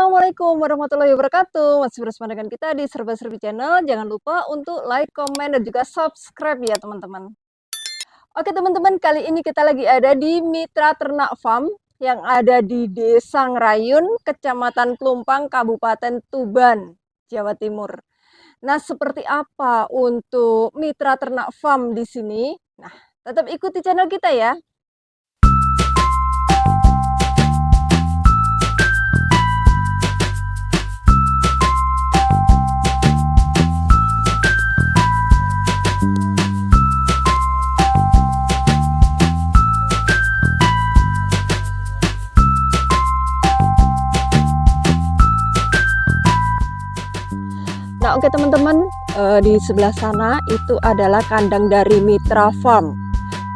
Assalamualaikum warahmatullahi wabarakatuh. Masih bersama dengan kita di Serba-Serbi Channel. Jangan lupa untuk like, komen, dan juga subscribe ya teman-teman. Oke teman-teman, kali ini kita lagi ada di Mitra Ternak Farm yang ada di Desa Ngrayun, Kecamatan Klumpang, Kabupaten Tuban, Jawa Timur. Nah, seperti apa untuk Mitra Ternak Farm di sini? Nah, tetap ikuti channel kita ya. Nah, oke teman-teman, di sebelah sana itu adalah kandang dari Mitra Farm.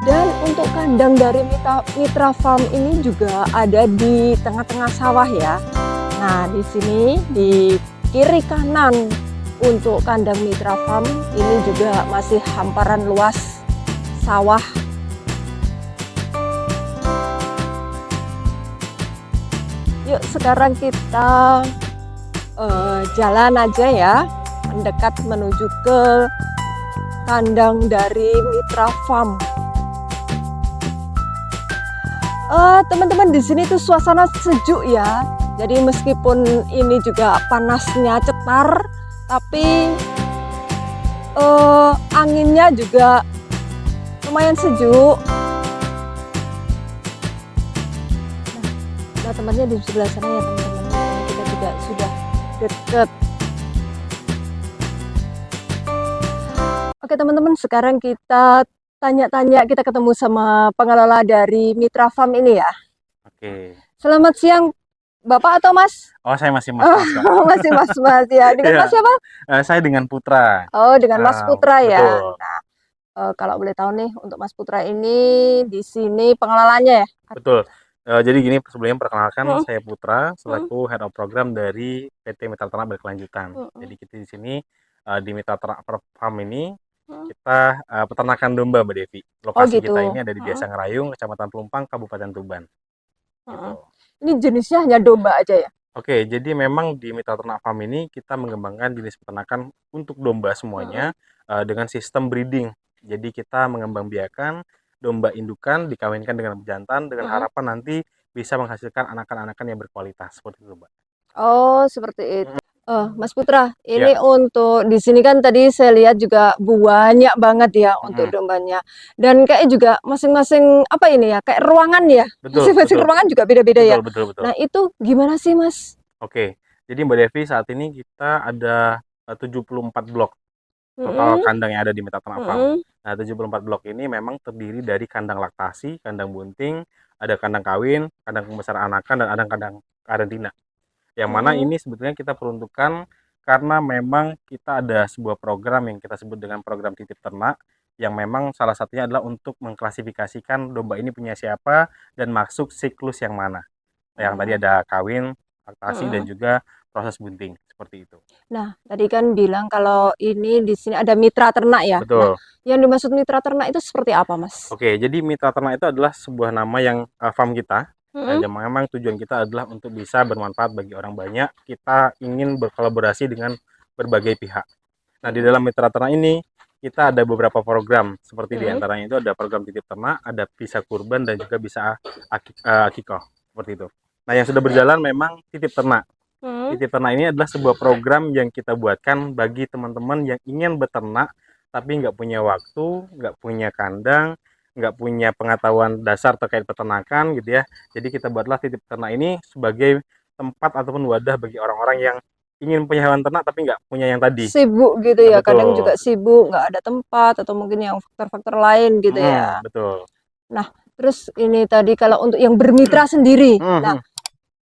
Dan untuk kandang dari Mitra Farm ini juga ada di tengah-tengah sawah ya. Nah, di sini di kiri kanan untuk kandang Mitra Farm ini juga masih hamparan luas sawah. Yuk, sekarang kita jalan aja ya, mendekat menuju ke kandang dari Mitra Farm. Teman-teman, di sini tuh suasana sejuk ya. Jadi meskipun ini juga panasnya cetar, tapi anginnya juga lumayan sejuk. Nah, temannya di sebelah sana ya teman-teman. Kita juga sudah deket. Oke teman-teman, sekarang kita tanya-tanya, kita ketemu sama pengelola dari Mitra Farm ini ya. Oke. Selamat siang, Bapak atau Mas? Oh, saya masih Mas. Masih Mas ya. Dengan Mas siapa? Saya dengan Putra. Oh, dengan Mas Putra ya. Betul. Nah, kalau boleh tahu nih, untuk Mas Putra ini di sini pengelolanya ya? Betul. Jadi gini, sebelumnya perkenalkan, saya Putra selaku Head of Program dari PT Mitra Ternak Berkelanjutan. Jadi kita di sini di Mitra Ternak Farm ini kita peternakan domba, Mbak Devi. Lokasi gitu. kita ini ada di Desa Ngrayun, Kecamatan Plumpang, Kabupaten Tuban. Gitu. Ini jenisnya hanya domba aja ya? Oke, jadi memang di Mitra Ternak Farm ini kita mengembangkan jenis peternakan untuk domba semuanya dengan sistem breeding. Jadi kita mengembangbiakan domba indukan dikawinkan dengan jantan dengan harapan nanti bisa menghasilkan anakan-anakan yang berkualitas seperti itu, Mbak. Oh, seperti itu. Mas Putra, ini untuk di sini kan tadi saya lihat juga banyak banget ya untuk dombanya. Dan kayak juga masing-masing apa ini ya, kayak ruangan ya. Masing-masing ruangan juga beda-beda ya. Betul. Nah, itu gimana sih, Mas? Oke, jadi Mbak Devi saat ini kita ada 74 blok total kandang yang ada di Mitra Ternak Farm. Nah, 74 blok ini memang terdiri dari kandang laktasi, kandang bunting, ada kandang kawin, kandang pembesaran anakan, dan ada kandang karantina. Yang mana ini sebetulnya kita peruntukkan karena memang kita ada sebuah program yang kita sebut dengan program titip ternak, yang memang salah satunya adalah untuk mengklasifikasikan domba ini punya siapa dan masuk siklus yang mana. Yang tadi ada kawin, laktasi, dan juga proses bunting, seperti itu. Nah, tadi kan bilang kalau ini di sini ada mitra ternak ya. Betul. Nah, yang dimaksud mitra ternak itu seperti apa, Mas? Oke, jadi mitra ternak itu adalah sebuah nama yang farm kita. Dan memang tujuan kita adalah untuk bisa bermanfaat bagi orang banyak. Kita ingin berkolaborasi dengan berbagai pihak. Nah, di dalam mitra ternak ini kita ada beberapa program, seperti diantaranya itu ada program titip ternak, ada bisa kurban, dan juga bisa akikoh, seperti itu. Nah, yang sudah berjalan memang titip ternak. Titip ternak ini adalah sebuah program yang kita buatkan bagi teman-teman yang ingin beternak tapi nggak punya waktu, nggak punya kandang, nggak punya pengetahuan dasar terkait peternakan gitu ya. Jadi kita buatlah titip ternak ini sebagai tempat ataupun wadah bagi orang-orang yang ingin punya hewan ternak tapi nggak punya yang tadi. Sibuk gitu ya, kadang juga sibuk, nggak ada tempat atau mungkin yang faktor-faktor lain gitu ya. Betul. Nah, terus ini tadi kalau untuk yang bermitra sendiri, nah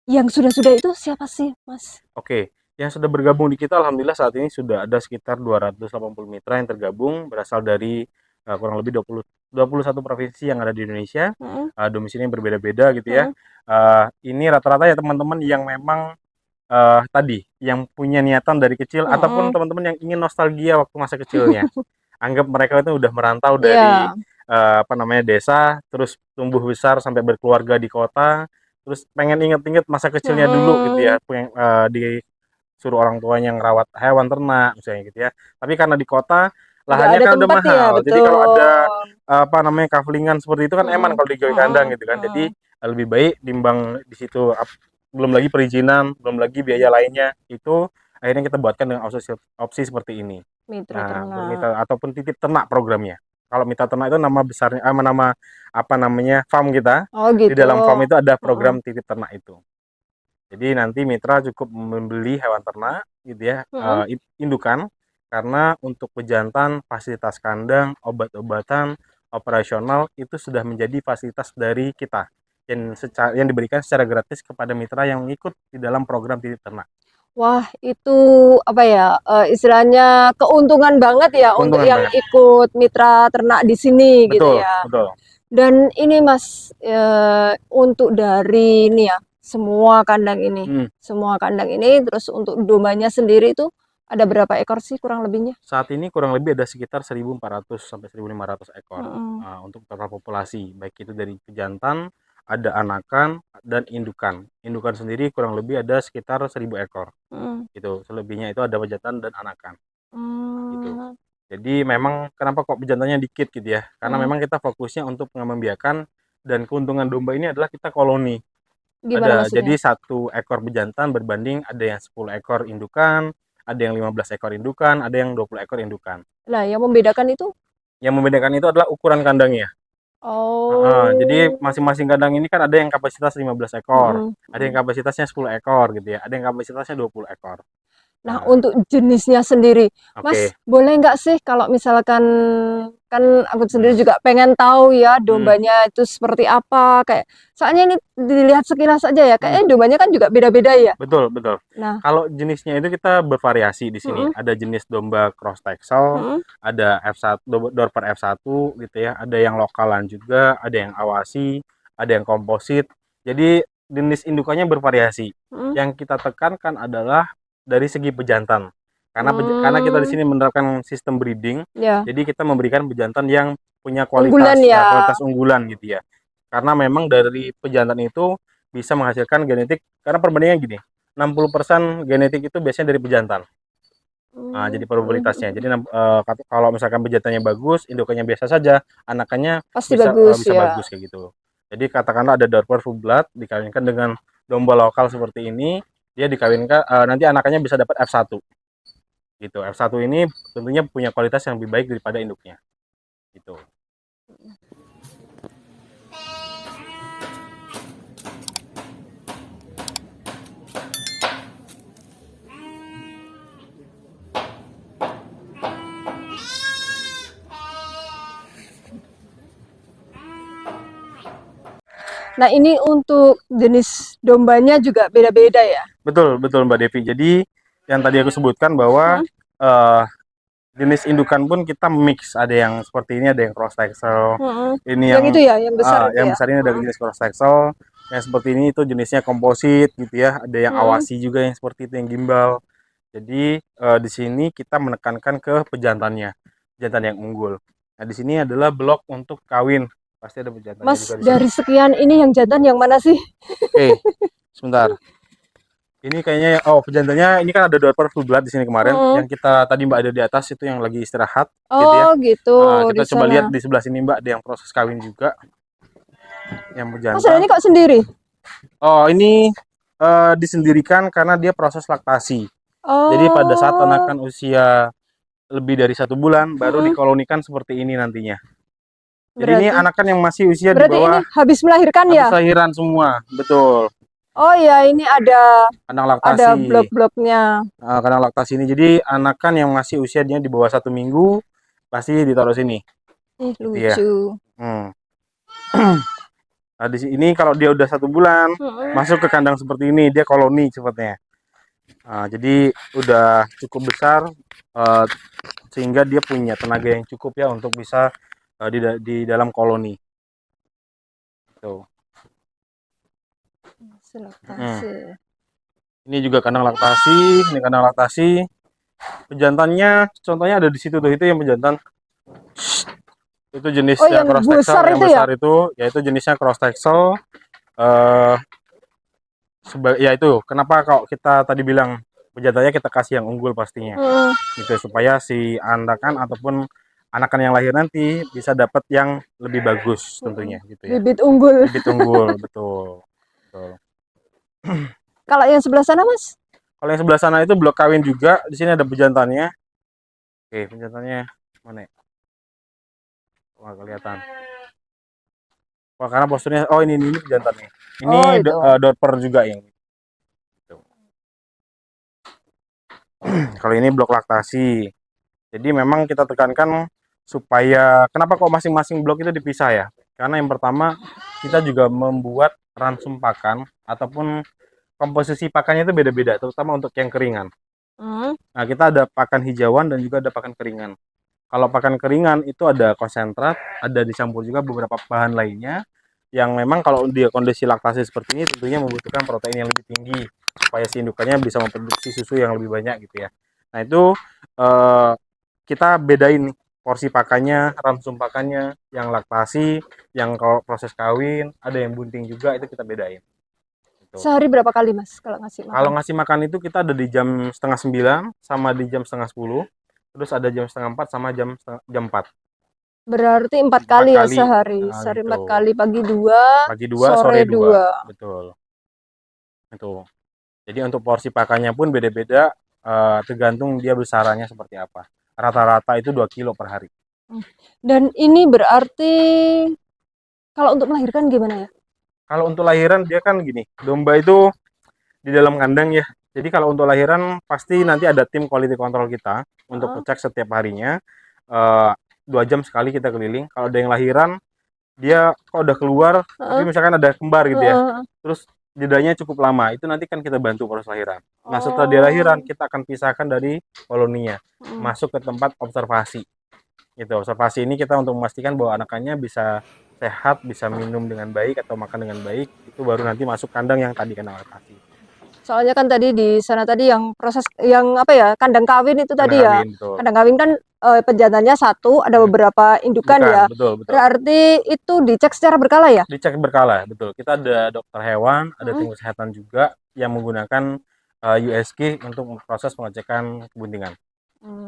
yang sudah itu siapa sih, Mas? Oke, yang sudah bergabung di kita alhamdulillah saat ini sudah ada sekitar 280 mitra yang tergabung, berasal dari kurang lebih 21 provinsi yang ada di Indonesia. Domisilinya berbeda-beda gitu ya. Ini rata-rata ya teman-teman yang memang tadi yang punya niatan dari kecil ataupun teman-teman yang ingin nostalgia waktu masa kecilnya. Anggap mereka itu udah merantau dari desa, terus tumbuh besar sampai berkeluarga di kota, terus pengen inget-inget masa kecilnya dulu gitu ya, Hmm. pengen disuruh orang tuanya ngerawat hewan ternak misalnya gitu ya. Tapi karena di kota Nggak lahannya ada kan udah tempat ya, mahal. Jadi kalau ada betul. apa namanya kaflingan seperti itu kan eman Mm-mm, kalau digawe kandang mm-mm, gitu kan. Jadi mm-mm. lebih baik timbang di situ belum lagi perizinan, belum lagi biaya lainnya. Itu akhirnya kita buatkan dengan opsi, opsi seperti ini. Mitra Nah, ternak. bermitra ataupun titip ternak programnya. Kalau mitra ternak itu nama besarnya, nama apa namanya farm kita. Oh Di gitu. dalam farm itu ada Mm-mm, program titip ternak itu. Jadi nanti mitra cukup membeli hewan ternak gitu ya, mm-mm. indukan karena untuk pejantan, fasilitas kandang, obat-obatan, operasional itu sudah menjadi fasilitas dari kita yang diberikan secara gratis kepada mitra yang ikut di dalam program titip ternak. Wah, itu apa ya? Istilahnya keuntungan banget ya untuk Keuntungan yang banget. ikut mitra ternak di sini gitu Betul, ya. betul. Dan ini Mas, untuk dari ini ya, Hmm. semua kandang ini, terus untuk dombanya sendiri itu ada berapa ekor sih kurang lebihnya? Saat ini kurang lebih ada sekitar 1.400 sampai 1.500 ekor Mm-mm. untuk total populasi, baik itu dari pejantan, ada anakan, dan indukan. Indukan sendiri kurang lebih ada sekitar 1.000 ekor. Mm. Gitu. Selebihnya itu ada pejantan dan anakan. Gitu. Hmm, Jadi memang kenapa kok pejantannya dikit gitu ya? Karena mm. memang kita fokusnya untuk pengembang biakan dan keuntungan domba ini adalah kita koloni. Gimana Jadi maksudnya? satu ekor pejantan berbanding ada yang 10 ekor indukan, ada yang 15 ekor indukan, ada yang 20 ekor indukan. Nah, yang membedakan itu? Yang membedakan itu adalah ukuran kandangnya. Jadi Oh, masing-masing kandang ini kan ada yang kapasitas 15 ekor, mm-mm, ada yang mm. kapasitasnya 10 ekor gitu ya, ada yang kapasitasnya 20 ekor. Nah, Nah, untuk jenisnya sendiri, Mas, oke. boleh nggak sih kalau misalkan kan aku Hmm. sendiri juga pengen tahu ya Hmm. dombanya itu seperti apa kayak soalnya ini dilihat sekilas aja ya Hmm. kayaknya dombanya kan juga beda-beda ya. Betul, betul. Nah, Kalau jenisnya itu kita bervariasi di sini. mm-mm, Ada jenis domba cross Texel, mm-mm, ada F1, Dorper F1 gitu ya, ada yang lokalan juga, ada yang awasi, ada yang komposit. Jadi jenis indukannya bervariasi. mm-mm, Yang kita tekankan adalah dari segi pejantan. Karena kita di hmm, sini menerapkan sistem breeding, ya jadi kita memberikan pejantan yang punya unggulan kualitas, ya. ya kualitas unggulan gitu ya. Karena memang dari pejantan itu bisa menghasilkan genetik karena perbandingannya gini, 60% genetik itu biasanya dari pejantan. Nah, Hmm, jadi probabilitasnya. mm-mm, Jadi kalau misalkan pejantannya bagus, indukannya biasa saja, anakannya pasti bisa bagus bisa ya. bagus kayak gitu. Jadi katakanlah ada Dorper full blood dikawinkan dengan domba lokal seperti ini, dia dikawinkan nanti anakannya bisa dapat F1 gitu. F1 ini tentunya punya kualitas yang lebih baik daripada induknya gitu. Nah, ini untuk jenis dombanya juga beda-beda ya. Betul, betul Mbak Devi. Jadi yang tadi aku sebutkan bahwa Hmm, eh, jenis indukan pun kita mix, ada yang seperti ini, ada yang cross texel, mm-mm. ini Yang itu ya, yang besar itu yang ya. besar ini ada Mm-mm, jenis cross texel, yang seperti ini itu jenisnya komposit gitu ya, ada yang mm-mm. awasi juga yang seperti itu yang gimbal. Jadi di sini kita menekankan ke pejantannya, pejantan yang unggul. Nah di sini adalah blok untuk kawin, pasti ada pejantannya Mas, juga di sini. dari sekian ini yang jantan yang mana sih? Oke, sebentar. Ini kayaknya pejantannya ini kan ada Dorper full blood di sini kemarin, Mm. yang kita tadi Mbak ada di atas itu yang lagi istirahat gitu Oh, ya. gitu di Kita coba sana. lihat di sebelah sini Mbak, ada yang proses kawin juga, yang Mas, ada pejantan. ini kok sendiri? Oh, ini disendirikan karena dia proses laktasi. Jadi pada saat Oh, anakan usia lebih dari 1 bulan, baru mm-mm. dikolonikan seperti ini nantinya. Jadi ini Berarti, anakan yang masih usia di berarti ini bawah habis melahirkan habis ya? lahiran semua, betul. Oh ya, ini Kandang ada laktasi. blok-bloknya. Kandang laktasi ini jadi anakan yang masih usianya di bawah 1 minggu pasti ditaruh sini, Ih, gitu ya. lucu. Hmm. Nah, di sini kalau dia udah 1 bulan Mm-mm. masuk ke kandang seperti ini, dia koloni sifatnya. Jadi udah cukup besar eh, sehingga dia punya tenaga yang cukup ya untuk bisa di dalam koloni. Tuh. Hmm. Selektasi. Ini juga kandang laktasi, ini kandang laktasi. Pejantannya contohnya ada di situ tuh, itu yang pejantan. Itu Oh, jenisnya yang cross texel besar yang itu ya? besar itu, yaitu jenisnya cross texel. Eh, Ya itu kenapa kalau kita tadi bilang pejantannya kita kasih yang unggul pastinya. Mm. Gitu supaya si anakan ataupun anakan yang lahir nanti bisa dapat yang lebih bagus tentunya gitu ya. Bibit unggul. Bibit unggul, betul. Betul. Kalau yang sebelah sana, Mas? Kalau yang sebelah sana itu blok kawin juga. Di sini ada pejantannya. Oke, pejantannya mana ya? Wah, kelihatan. Wah, karena posturnya ini pejantannya. Ini Oh, itu. dorper juga yang gitu. Kalau ini blok laktasi. Jadi memang kita tekankan supaya kenapa kok masing-masing blok itu dipisah ya? Karena yang pertama kita juga membuat ransum pakan ataupun komposisi pakannya itu beda-beda, terutama untuk yang keringan. Mm. Nah, kita ada pakan hijauan dan juga ada pakan keringan. Kalau pakan keringan itu ada konsentrat, ada dicampur juga beberapa bahan lainnya yang memang kalau dia kondisi laktasi seperti ini tentunya membutuhkan protein yang lebih tinggi supaya si indukannya bisa memproduksi susu yang lebih banyak gitu ya. Nah, itu eh, kita bedain nih porsi pakannya, ransum pakannya, yang laktasi, yang kalau proses kawin, ada yang bunting juga itu kita bedain. Gitu. Sehari berapa kali, Mas, kalau ngasih Kalau makan? ngasih makan itu kita ada di jam setengah 9 sama di jam setengah 10, terus ada jam setengah 4 sama jam 4. Berarti 4 Empat kali ya kali, sehari. nah, Sehari gitu. 4 kali, pagi 2, Pagi 2, sore sore 2, 2. betul. Itu. Jadi untuk porsi pakannya pun beda-beda, tergantung dia besarannya seperti apa. Rata-rata itu 2 kilo per hari. Dan ini berarti kalau untuk melahirkan gimana ya? Kalau untuk lahiran dia kan gini, domba itu di dalam kandang ya. Jadi kalau untuk lahiran pasti nanti ada tim quality control kita untuk Heeh. ngecek setiap harinya. Eh, 2 jam sekali kita keliling. Kalau ada yang lahiran, dia kok udah keluar, tapi Heeh. misalkan ada kembar gitu ya. Heeh. Terus jedanya cukup lama. Itu nanti kan kita bantu proses lahiran. Nah setelah dia lahiran, Oh. kita akan pisahkan dari koloninya, Mm. masuk ke tempat observasi. Gitu. Observasi ini kita untuk memastikan bahwa anakannya bisa sehat, bisa minum dengan baik atau makan dengan baik. Itu baru nanti masuk kandang yang tadi kandang laktasi. Soalnya kan tadi di sana tadi yang proses yang apa ya, kandang kawin itu Kandang tadi ya. kawin, betul. Kandang kawin kan pejantannya satu, ada beberapa indukan Bukan, ya. betul, betul. Berarti itu dicek secara berkala ya? Dicek berkala, betul. Kita ada dokter hewan, ada Mm. tim kesehatan juga yang menggunakan USG untuk proses pengecekan kebuntingan.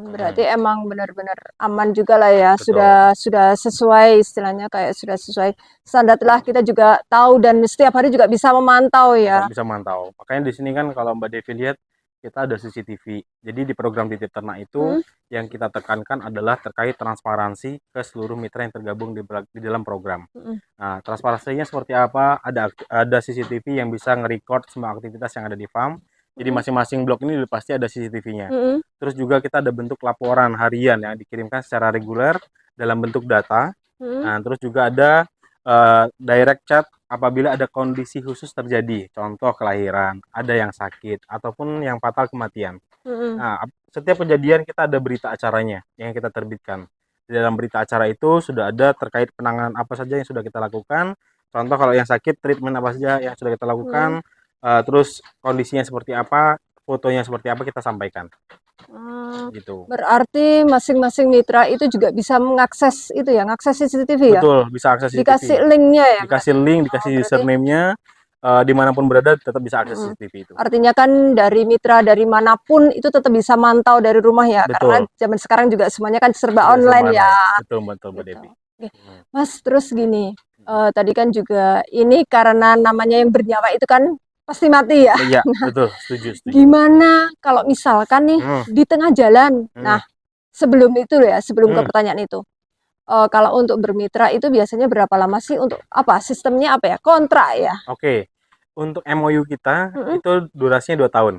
Berarti emang benar-benar aman juga lah ya. Betul. Sudah sesuai istilahnya, kayak sudah sesuai standar lah, kita juga tahu dan setiap hari juga bisa memantau ya. Bisa mantau. Makanya di sini kan kalau Mbak Devi lihat kita ada CCTV. Jadi di program Titip Ternak itu Hmm. yang kita tekankan adalah terkait transparansi ke seluruh mitra yang tergabung di dalam program. Mm. Nah, transparansinya seperti apa? Ada CCTV yang bisa nge-record semua aktivitas yang ada di farm. Jadi Mm. masing-masing blok ini udah pasti ada CCTV-nya. Mm. Terus juga kita ada bentuk laporan harian yang dikirimkan secara reguler dalam bentuk data. Mm. Nah, terus juga ada direct chat apabila ada kondisi khusus terjadi, contoh kelahiran, ada yang sakit, ataupun yang fatal kematian. Mm. Nah, setiap kejadian kita ada berita acaranya yang kita terbitkan. Di dalam berita acara itu sudah ada terkait penanganan apa saja yang sudah kita lakukan. Contoh kalau yang sakit, treatment apa saja yang sudah kita lakukan, terus kondisinya seperti apa, fotonya seperti apa kita sampaikan. Gitu. Berarti masing-masing mitra itu juga bisa mengakses itu ya, ngakses CCTV ya? Betul, bisa akses CCTV. Dikasih linknya ya? Dikasih link, dikasih username-nya, dimanapun berada tetap bisa akses CCTV itu. Artinya kan dari mitra dari manapun itu tetap bisa mantau dari rumah ya. Betul. Karena zaman sekarang juga semuanya kan serba online ya. Betul, betul, Mbak Gitu. Devi. Oke. Mas, terus gini, tadi kan juga ini karena namanya yang bernyawa itu kan pasti mati ya. Iya, betul, setuju. Gimana kalau misalkan nih di tengah jalan, nah sebelum itu ya, sebelum ke pertanyaan itu, kalau untuk bermitra itu biasanya berapa lama sih untuk apa? Sistemnya apa ya? Kontrak ya? Oke, untuk MOU kita itu durasinya 2 tahun.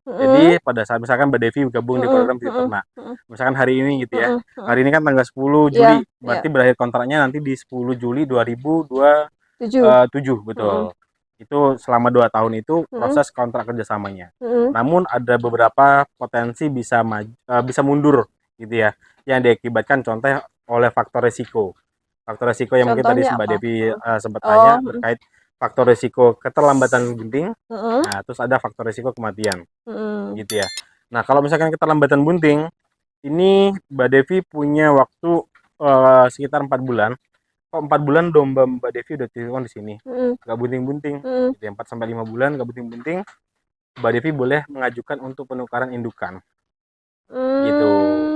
Mm. Jadi pada saat misalkan Mbak Devi gabung di program Titip Ternak, misalkan hari ini gitu ya, hari ini kan tanggal 10 Juli, berarti berakhir kontraknya nanti di 10 Juli 2027, betul. Itu selama 2 tahun itu proses kontrak kerjasamanya. Namun ada beberapa potensi bisa mundur gitu ya, yang diakibatkan contoh oleh faktor resiko. Faktor resiko yang mungkin tadi Contohnya Mbak apa? Devi sempat tanya terkait faktor resiko keterlambatan bunting. Nah, terus ada faktor resiko kematian. Gitu ya. Nah, kalau misalkan keterlambatan bunting, ini Mbak Devi punya waktu sekitar 4 bulan kok 4 bulan domba Mbak Devi udah titipkan di sini, Mm, nggak bunting-bunting, mm, gitu ya, 4 sampai 5 bulan nggak bunting-bunting, Mbak Devi boleh mengajukan untuk penukaran indukan, gitu.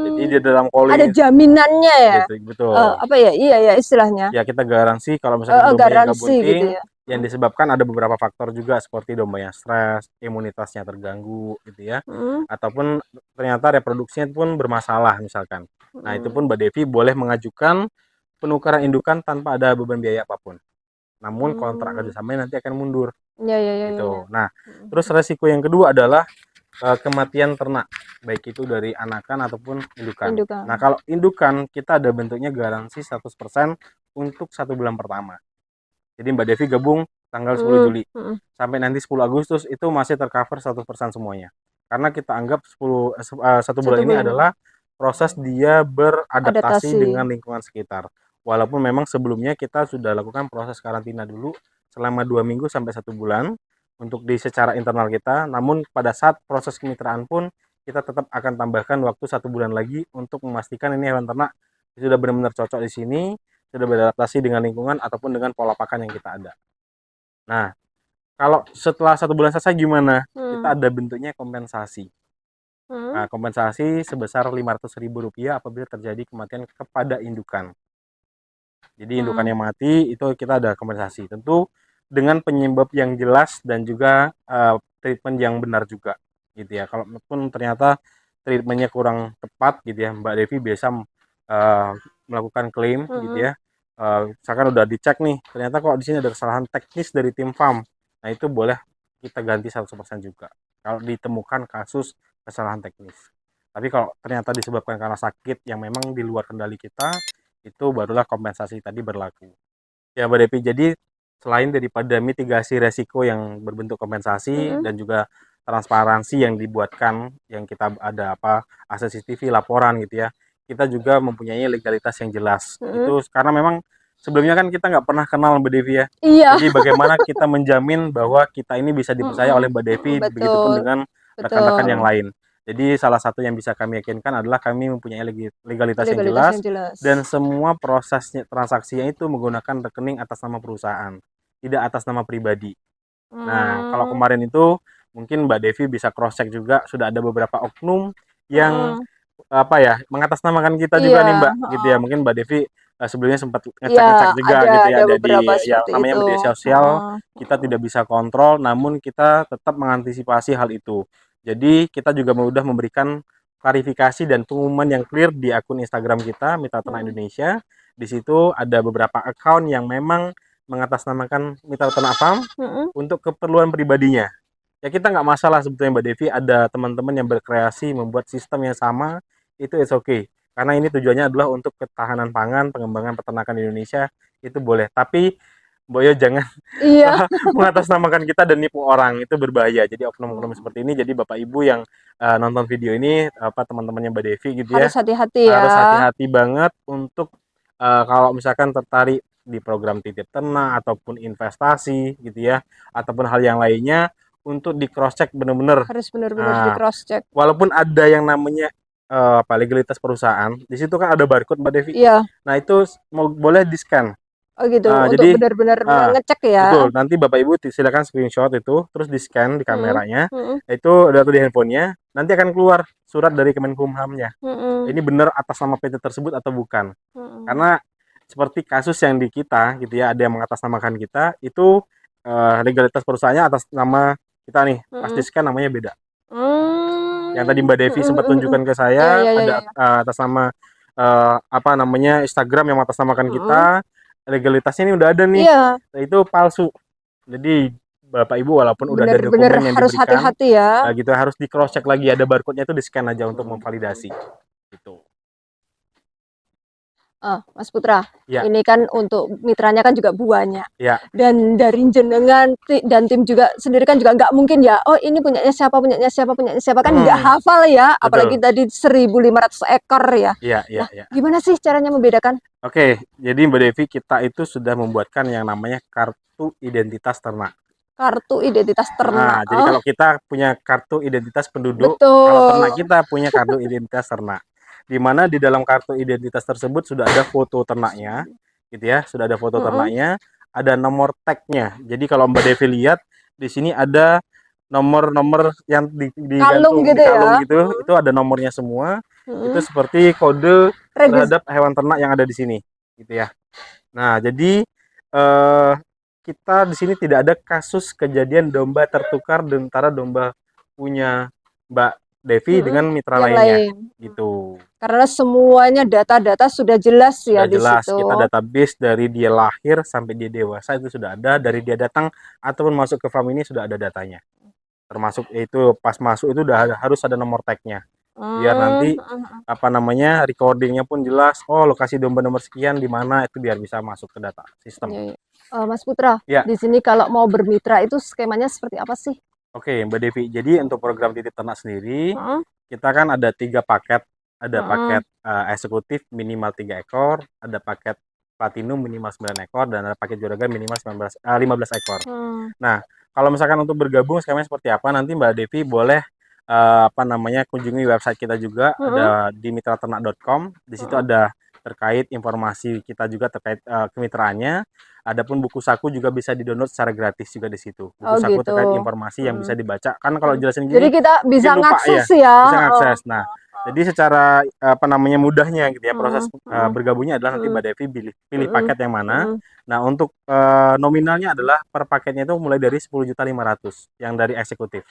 Jadi mm. di dalam Ada calling jaminannya ya? gitu, betul. Apa ya? Iya ya istilahnya. Ya kita garansi kalau misalkan dombanya nggak Garansi gitu bunting, ya. yang disebabkan ada beberapa faktor juga seperti dombanya stres, imunitasnya terganggu gitu ya, Mm, ataupun ternyata reproduksinya pun bermasalah misalkan. Nah itu mm. pun Mbak Devi boleh mengajukan penukaran indukan tanpa ada beban biaya apapun. Namun kontrak Hmm. kerjasamanya nanti akan mundur Ya ya ya ya ya. gitu. Nah terus Mm, resiko yang kedua adalah kematian ternak, baik itu dari anakan ataupun indukan. indukan. Nah kalau indukan kita ada bentuknya garansi 100% untuk 1 bulan pertama. Jadi Mbak Devi gabung tanggal 10 Mm, Juli mm. sampai nanti 10 Agustus itu masih tercover 100% semuanya. Karena kita anggap 1 bulan Satu ini bulan adalah proses dia beradaptasi adaptasi. dengan lingkungan sekitar. Walaupun memang sebelumnya kita sudah lakukan proses karantina dulu selama 2 minggu sampai 1 bulan untuk di secara internal kita. Namun pada saat proses kemitraan pun kita tetap akan tambahkan waktu 1 bulan lagi untuk memastikan ini hewan ternak sudah benar-benar cocok di sini, sudah beradaptasi dengan lingkungan ataupun dengan pola pakan yang kita ada. Nah, kalau setelah 1 bulan selesai gimana? Hmm, Kita ada bentuknya kompensasi. hmm, Nah, kompensasi sebesar Rp500.000 apabila terjadi kematian kepada indukan. Jadi indukan hmm, yang mati itu kita ada kompensasi. Tentu dengan penyebab yang jelas dan juga treatment yang benar juga, gitu ya. Kalaupun ternyata treatmentnya kurang tepat, gitu ya, Mbak Devi biasa uh, melakukan klaim, gitu hmm. ya. Misalkan udah dicek nih, ternyata kok di sini ada kesalahan teknis dari tim farm. Nah itu boleh kita ganti 100% juga. Kalau ditemukan kasus kesalahan teknis. Tapi kalau ternyata disebabkan karena sakit yang memang di luar kendali kita, itu barulah kompensasi tadi berlaku. Ya Mbak Devi, jadi selain daripada mitigasi resiko yang berbentuk kompensasi Mm-mm, dan juga transparansi yang dibuatkan, yang kita ada apa, CCTV, laporan gitu ya, kita juga mempunyai legalitas yang jelas. mm-mm. Itu karena memang sebelumnya kan kita nggak pernah kenal Mbak Devi ya. Iya. Jadi bagaimana kita menjamin bahwa kita ini bisa dipercaya oleh Mm-mm, Mbak mm-mm, Devi, begitupun betul, dengan rekan-rekan yang betul. lain. Jadi salah satu yang bisa kami yakinkan adalah kami mempunyai legalitas yang Legalitas yang jelas jelas. dan semua prosesnya transaksinya itu menggunakan rekening atas nama perusahaan, tidak atas nama pribadi. Nah, kalau Hmm, kemarin itu mungkin Mbak Devi bisa cross check juga sudah ada beberapa oknum yang mm-mm. apa ya mengatasnamakan kita juga Iya, nih Mbak, gitu heeh. ya. Mungkin Mbak Devi sebelumnya sempat Iya, ngecek-ngecek juga gitu ya, ada ada beberapa di ya seperti namanya itu. media sosial Heeh, kita heeh. tidak bisa kontrol, namun kita tetap mengantisipasi hal itu. Jadi kita juga mudah memberikan klarifikasi dan pengumuman yang clear di akun Instagram kita Mitra Ternak Mm, Indonesia. Di situ ada beberapa account yang memang mengatasnamakan Mitra Ternak Farm mm-mm. untuk keperluan pribadinya. Ya kita nggak masalah sebetulnya Mbak Devi ada teman-teman yang berkreasi membuat sistem yang sama, itu is okay. Karena ini tujuannya adalah untuk ketahanan pangan, pengembangan peternakan di Indonesia, itu boleh. Tapi Boyo jangan Iya. mengatasnamakan kita dan nipu orang, itu berbahaya. Jadi oknum-oknum seperti ini, jadi Bapak Ibu yang nonton video ini, apa teman-temannya Mbak Devi gitu ya, Harus hati-hati ya. harus hati-hati banget untuk kalau misalkan tertarik di program titip ternak ataupun investasi gitu ya, ataupun hal yang lainnya untuk di cross check benar-benar. Harus benar-benar di Nah, cross check. walaupun ada yang namanya apa legalitas perusahaan, di situ kan ada barcode Mbak Devi. Iya. Nah, itu boleh di-scan. Oh gitu, untuk Jadi benar-benar ah, ngecek ya. betul, nanti Bapak Ibu silakan screenshot itu, terus di-scan di Mm, kameranya. mm, Itu ada tuh di handphonenya, nanti akan keluar surat dari Kemenkumhamnya. mm, Ini benar atas nama PT tersebut atau bukan. mm. Karena seperti kasus yang di kita gitu ya, ada yang mengatasnamakan kita, itu legalitas perusahaannya atas nama kita nih, pas Mm, di-scan namanya beda. Yang tadi mm, Mbak mm, Devi sempat mm, mm. tunjukkan ke Iya saya iya iya ada iya. atas nama apa namanya Instagram yang mengatasnamakan Mm. kita, legalitasnya ini udah ada nih. Iya, Nah, itu palsu. Jadi Bapak Ibu walaupun udah ada benar-benar dokumen yang harus diberikan, hati-hati ya. gitu harus di cross check lagi ada barcode-nya itu di-scan aja untuk Mm. memvalidasi gitu. Mas Putra, Ya, ini kan untuk mitranya kan juga banyak. ya, Dan dari jenengan dan tim juga sendiri kan juga nggak mungkin ya, oh ini punyanya siapa, punyanya siapa, punyanya siapa, kan nggak hmm, hafal ya, apalagi betul. tadi 1.500 ekor ya. Iya, iya, Nah, iya. gimana sih caranya membedakan Oke, jadi Mbak Devi kita itu sudah membuatkan yang namanya kartu identitas ternak. kartu identitas Nah, ternak? jadi Oh, kalau kita punya kartu identitas penduduk, kalau ternak betul. kita punya kartu identitas ternak. Di mana di dalam kartu identitas tersebut sudah ada foto ternaknya, gitu ya. Sudah ada foto Mm-mm. ternaknya, ada nomor tagnya. Jadi kalau Mbak Devi lihat di sini ada nomor-nomor yang Kalung digantung di gitu kalung ya. gitu, itu ada nomornya semua. Itu Mm-mm. seperti kode Regis terhadap hewan ternak yang ada di sini, gitu ya. Nah, jadi eh, kita di sini tidak ada kasus kejadian domba tertukar di antara domba punya Mbak Devi mm-mm. dengan mitra Yang lainnya, lain. gitu. Karena semuanya data-data sudah jelas ya Sudah di jelas, situ. kita database dari dia lahir sampai dia dewasa itu sudah ada, dari dia datang ataupun masuk ke farm ini sudah ada datanya. Termasuk itu pas masuk itu udah harus ada nomor tagnya. Biar Hmm, nanti apa namanya recordingnya pun jelas. Oh, lokasi domba nomor sekian di mana itu biar bisa masuk ke data sistem. ya, ya. Mas Putra, Ya, di sini kalau mau bermitra itu skemanya seperti apa sih? oke, Mbak Devi. Jadi untuk program titip ternak sendiri, Heeh, kita kan ada 3 paket. Ada heeh, paket eksekutif minimal 3 ekor, ada paket platinum minimal 9 ekor, dan ada paket juragan minimal 15 ekor. hmm, Nah, kalau misalkan untuk bergabung skemanya seperti apa, nanti Mbak Devi boleh apa namanya kunjungi website kita juga, heeh, ada di mitraternak.com. Di situ heeh. ada terkait informasi kita juga terkait kemitraannya. Adapun buku saku juga bisa di-download secara gratis juga di situ. Buku Oh saku gitu. terkait informasi yang Hmm, bisa dibaca. Kan kalau hmm. jelasin Jadi gini kita mungkin bisa lupa ngakses ya, ya. bisa Oh, ngakses. Nah, jadi secara apa namanya mudahnya gitu ya proses hmm, hmm, bergabungnya adalah nanti hmm, Mbak Devi pilih, pilih hmm, paket yang mana. hmm, Nah, untuk nominalnya adalah per paketnya itu mulai dari 10.500.000 yang dari eksekutif.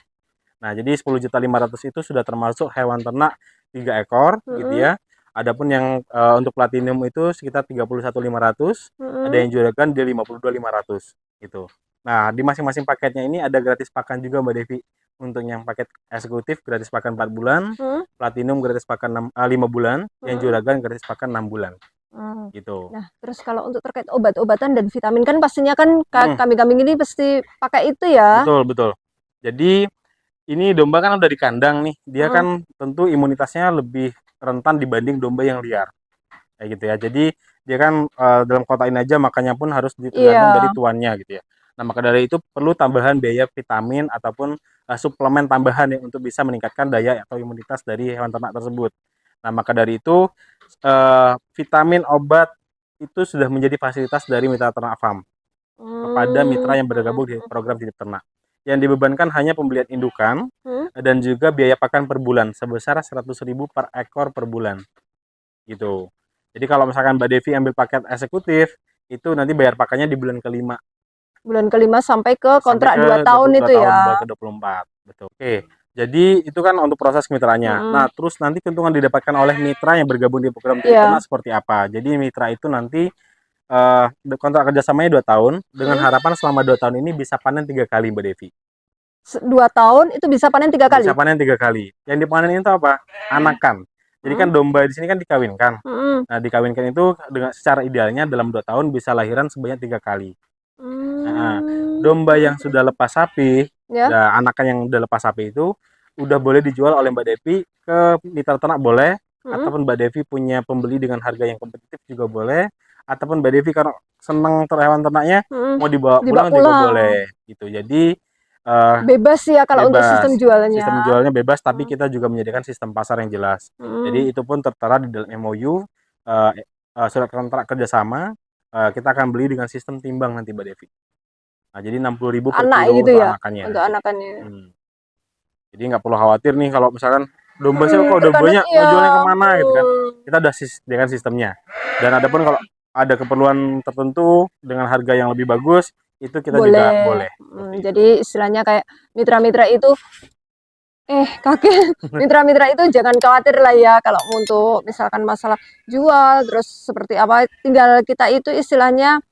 Nah, jadi 10.500.000 itu sudah termasuk hewan ternak 3 ekor gitu hmm, ya. Adapun yang untuk platinum itu sekitar 31.500, ada hmm. yang juragan di 52.500 gitu. Nah, di masing-masing paketnya ini ada gratis pakan juga Mbak Devi. Untuk yang paket eksekutif gratis pakan 4 bulan, Hmm, platinum gratis pakan 5 bulan, yang hmm, juragan gratis pakan 6 bulan hmm. gitu. Nah, terus kalau untuk terkait obat-obatan dan vitamin kan pastinya kan Hmm, kambing-kambing ini pasti pakai itu ya. betul betul. Jadi ini domba kan udah di kandang nih, dia Hmm, kan tentu imunitasnya lebih rentan dibanding domba yang liar, kayak gitu ya. Jadi dia kan dalam kota ini aja makannya pun harus tergantung dari iya. tuannya gitu ya. Nah maka dari itu perlu tambahan biaya vitamin ataupun suplemen tambahan ya untuk bisa meningkatkan daya atau imunitas dari hewan ternak tersebut. Nah maka dari itu vitamin obat itu sudah menjadi fasilitas dari mitra ternak farm kepada Hmm, mitra yang hmm, bergabung di program titip ternak. Yang dibebankan hanya pembelian indukan hmm. dan juga biaya pakan per bulan sebesar 100.000 per ekor per bulan gitu. Jadi kalau misalkan Mbak Devi ambil paket eksekutif, itu nanti bayar pakannya di bulan kelima Bulan kelima sampai ke sampai kontrak ke 2 tahun 22 itu tahun bulan ya. ke-24. Betul. Oke. Jadi itu kan untuk proses kemitraannya. Nah, Hmm, terus nanti keuntungan didapatkan oleh mitra yang bergabung di program titip iya. ternak seperti apa? Jadi mitra itu nanti kontrak kerjasamanya 2 tahun dengan Hmm. harapan selama 2 tahun ini bisa panen 3 kali Mbak Devi. 2 tahun itu bisa panen 3 kali. Bisa panen 3 kali. Yang dipanen itu apa? Anakan. Jadi kan Hmm, domba di sini kan dikawinkan. hmm, Nah, dikawinkan itu dengan secara idealnya dalam 2 tahun bisa lahiran sebanyak 3 kali. Nah, hmm, domba yang sudah lepas sapi, ya. anakan yang udah lepas sapi itu udah boleh dijual oleh Mbak Devi ke mitra ternak boleh, Hmm, ataupun Mbak Devi punya pembeli dengan harga yang kompetitif juga boleh, ataupun Mbak Devi karena seneng hewan ternaknya hmm. mau dibawa Dibawa pulang juga pulang. boleh gitu. Jadi eh, Bebas ya kalau untuk sistem bebas. jualnya. Sistem jualnya bebas, tapi Hmm, kita juga menyediakan sistem pasar yang jelas. hmm. Jadi itu pun tertera di dalam MOU, surat kontrak kerjasama. Kita akan beli dengan sistem timbang nanti Mbak Devi. Nah, jadi 60.000 per Anak kilo gitu untuk ya, anakannya. untuk anakannya. Hmm. Jadi nggak perlu khawatir nih kalau misalkan domba sih kok udah Terkadang banyak ya. ngejualnya kemana gitu kan. Hmm. Kita udah sediakan sistemnya. Dan ada pun kalau ada keperluan tertentu dengan harga yang lebih bagus, itu kita juga Boleh. boleh seperti itu. Jadi istilahnya kayak mitra-mitra itu kakek mitra-mitra itu jangan khawatir lah ya kalau untuk misalkan masalah jual terus seperti apa tinggal kita itu istilahnya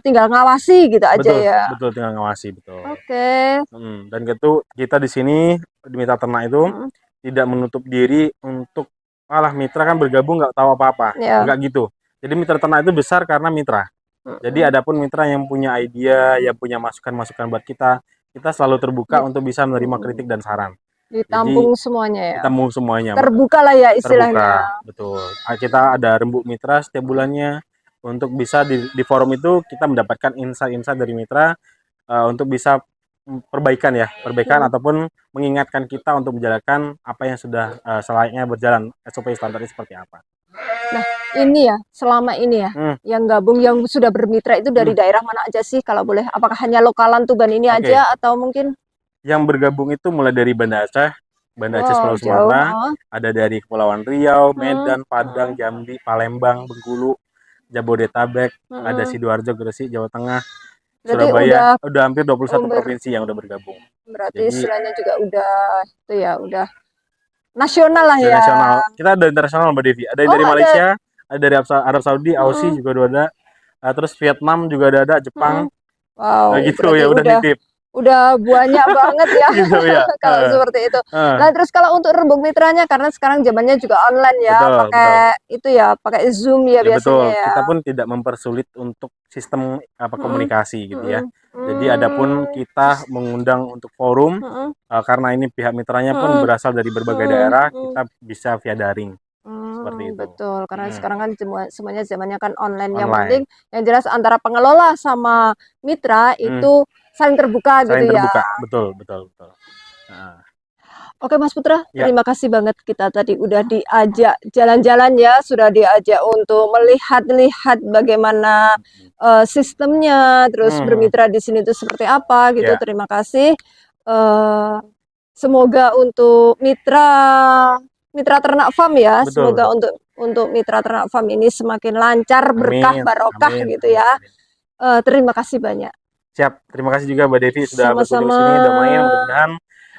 tinggal ngawasi gitu aja Betul, ya. betul tinggal ngawasi betul. Oke. Dan gitu kita di sini di mitra ternak itu Hmm, tidak menutup diri untuk malah mitra kan bergabung nggak tahu apa-apa, ya. nggak gitu. Jadi mitra ternak itu besar karena mitra. Jadi Hmm, adapun mitra yang punya ide, yang punya masukan-masukan buat kita selalu terbuka di- untuk bisa menerima hmm, kritik dan saran. Jadi ditampung semuanya ya. kita mau semuanya Terbuka lah ya istilahnya. terbuka, betul. Kita ada rembuk mitra setiap bulannya untuk bisa di forum itu kita mendapatkan insight-insight dari mitra untuk bisa perbaikan ya, perbaikan Hmm, ataupun mengingatkan kita untuk menjalankan apa yang sudah selayaknya berjalan SOP standarnya seperti apa. Nah, ini ya, selama ini ya, yang gabung, yang sudah bermitra itu dari daerah mana aja sih kalau boleh? Apakah hanya lokalan Tuban ini Oke. aja atau mungkin Yang bergabung itu mulai dari Banda Aceh wow, Pulau jauh, Sumatera, ada dari Kepulauan Riau, Hmm, Medan, Padang, Jambi, Palembang, Bengkulu, Jabodetabek, ada hmm. Sidoarjo, Gresik, Jawa Tengah, Berarti Surabaya, udah udah hampir 21 umur, provinsi yang udah bergabung. berarti Jadi istilahnya juga udah itu ya, udah nasional lah dari ya. nasional, kita ada internasional Mbak Devi. Ada yang Oh, dari ada. Malaysia, ada dari Arab Saudi, Aussie Hmm, juga udah ada. Terus Vietnam juga ada, hmm. Jepang, Wow, gitu berarti ya udah nitip. udah banyak banget ya Gitu ya. kalau seperti itu. Eh, Nah, terus kalau untuk rembuk mitranya karena sekarang zamannya juga online ya, betul, betul. pakai itu ya, pakai Zoom ya Ya biasanya betul, ya. kita pun tidak mempersulit untuk sistem Mm, komunikasi gitu ya. mm, Jadi adapun mm, kita mengundang untuk forum mm, karena ini pihak mitranya pun mm, berasal dari berbagai mm, daerah, mm. kita bisa via daring seperti itu. Betul, karena Mm, sekarang kan semuanya zamannya kan online. Yang penting online, yang jelas antara pengelola sama mitra mm, itu saling terbuka gitu saling ya. terbuka, betul, betul, betul. Nah, Oke Mas Putra, ya, terima kasih banget kita tadi udah diajak jalan-jalan ya, sudah diajak untuk melihat-lihat bagaimana sistemnya, terus mm, bermitra di sini itu seperti apa gitu. ya, Terima kasih. Eh, Semoga untuk mitra mitra ternak farm ya, betul, semoga betul. untuk mitra ternak farm ini semakin lancar, berkah, Amin, barokah amin, gitu amin, ya. amin. Terima kasih banyak. Siap, terima kasih juga Mbak Devi sudah berkunjung ke Sama-sama. sini, udah main. Mudah-mudahan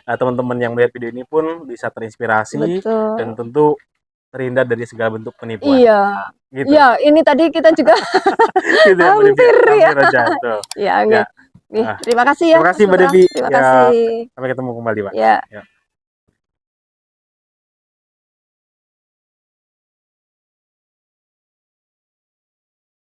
teman-teman yang melihat video ini pun bisa terinspirasi dan Betul. tentu terhindar dari segala bentuk penipuan. Iya. Gitu. Iya, ini tadi kita juga Gitu ya Mbak Devi, hampir ya. hampir aja. Betul. Ya, Ya, nggih. Nggih, terima kasih ya terima Mas kasih Mbak Putra. Devi. Terima Ya, kasih. sampai ketemu kembali Pak. Ya. Ya.